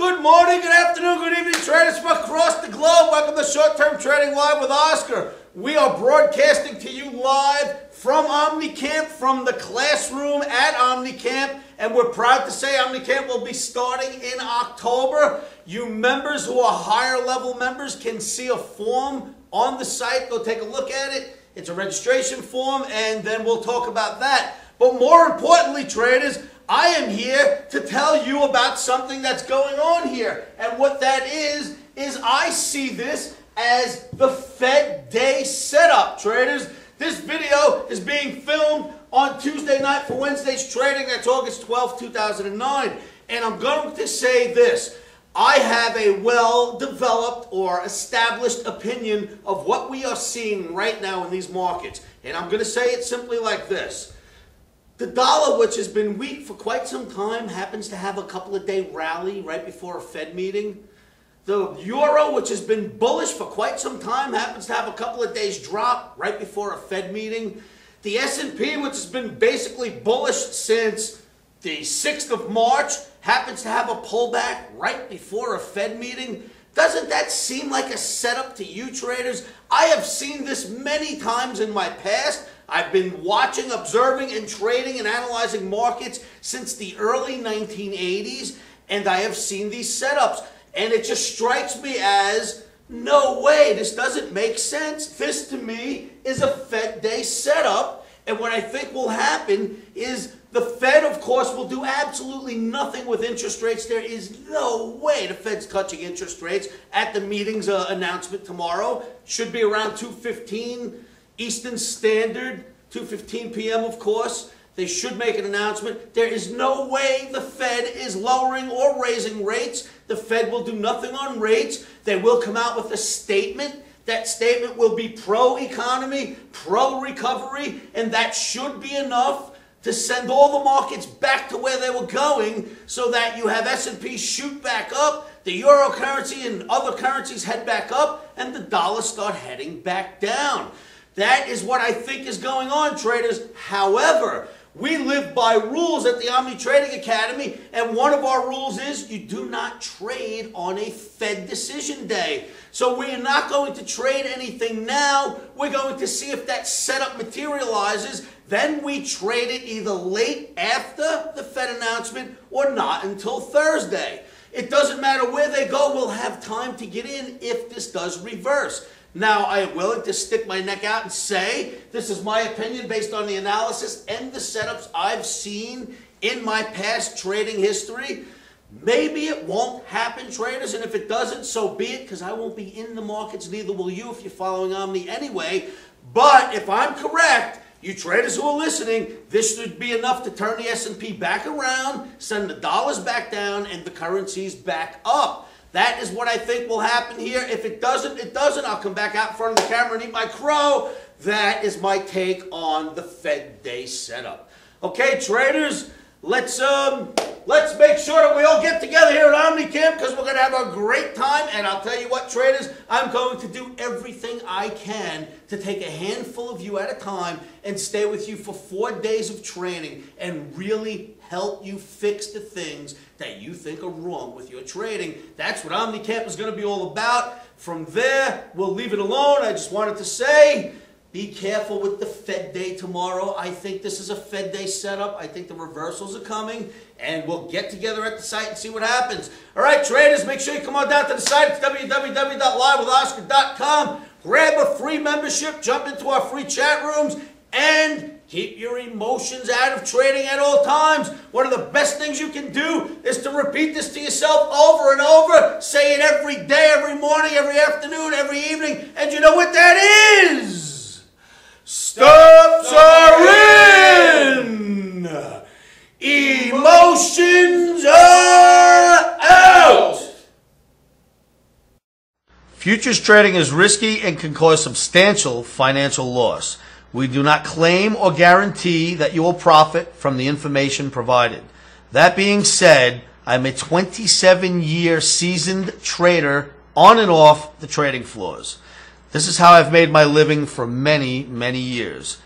Good morning, good afternoon, good evening, traders from across the globe. Welcome to Short-Term Trading Live with Oscar. We are broadcasting to you live from OmniCamp, from the classroom at OmniCamp, and we're proud to say OmniCamp will be starting in October. You members who are higher level members can see a form on the site. Go take a look at it. It's a registration form, and then we'll talk about that. But more importantly, traders, I am here to tell you about something that's going on here. And what that is I see this as the Fed Day setup, traders. This video is being filmed on Tuesday night for Wednesday's trading. That's August 12, 2009. And I'm going to say this. I have a well-developed or established opinion of what we are seeing right now in these markets. And I'm going to say it simply like this. The dollar, which has been weak for quite some time, happens to have a couple of day rally right before a Fed meeting. The euro, which has been bullish for quite some time, happens to have a couple of days drop right before a Fed meeting. The S&P, which has been basically bullish since the 6th of March, happens to have a pullback right before a Fed meeting. Doesn't that seem like a setup to you, traders? I have seen this many times in my past. I've been watching, observing, and trading and analyzing markets since the early 1980s, and I have seen these setups. And it just strikes me as, no way, this doesn't make sense. This, to me, is a Fed Day setup. And what I think will happen is the Fed, of course, will do absolutely nothing with interest rates. There is no way the Fed's touching interest rates at the meeting's announcement tomorrow. Should be around 2:15 Eastern Standard, 2:15 p.m., of course. They should make an announcement. There is no way the Fed is lowering or raising rates. The Fed will do nothing on rates. They will come out with a statement. That statement will be pro-economy, pro-recovery, and that should be enough to send all the markets back to where they were going so that you have S&P shoot back up, the euro currency and other currencies head back up, and the dollar start heading back down. That is what I think is going on, traders. However, we live by rules at the Omni Trading Academy, and one of our rules is you do not trade on a Fed decision day. So we're not going to trade anything now. We're going to see if that setup materializes. Then we trade it either late after the Fed announcement or not until Thursday. It doesn't matter where they go. We'll have time to get in if this does reverse. Now, I am willing to stick my neck out and say this is my opinion based on the analysis and the setups I've seen in my past trading history. Maybe it won't happen, traders, and if it doesn't, so be it, because I won't be in the markets, neither will you if you're following Omni anyway. But if I'm correct, you traders who are listening, this should be enough to turn the S&P back around, send the dollars back down, and the currencies back up. That is what I think will happen here. If it doesn't, it doesn't. I'll come back out in front of the camera and eat my crow. That is my take on the Fed Day setup. Okay, traders, let's make sure that we all get together here at OmniCamp because we're going to have a great time. And I'll tell you what, traders, I'm going to do everything I can to take a handful of you at a time and stay with you for 4 days of training and really help you fix the things that you think are wrong with your trading. That's what OmniCamp is going to be all about. From there, we'll leave it alone. I just wanted to say, be careful with the Fed Day tomorrow. I think this is a Fed Day setup. I think the reversals are coming, and we'll get together at the site and see what happens. All right, traders, make sure you come on down to the site. It's www.livewithoscar.com. Grab a free membership, jump into our free chat rooms, and keep your emotions out of trading at all times. One of the best things you can do is to repeat this to yourself over and over. Say it every day, every morning, every afternoon, every evening. And you know what that is? Stops are in. Emotions are out. Futures trading is risky and can cause substantial financial loss. We do not claim or guarantee that you will profit from the information provided. That being said, I'm a 27-year seasoned trader on and off the trading floors. This is how I've made my living for many, many years.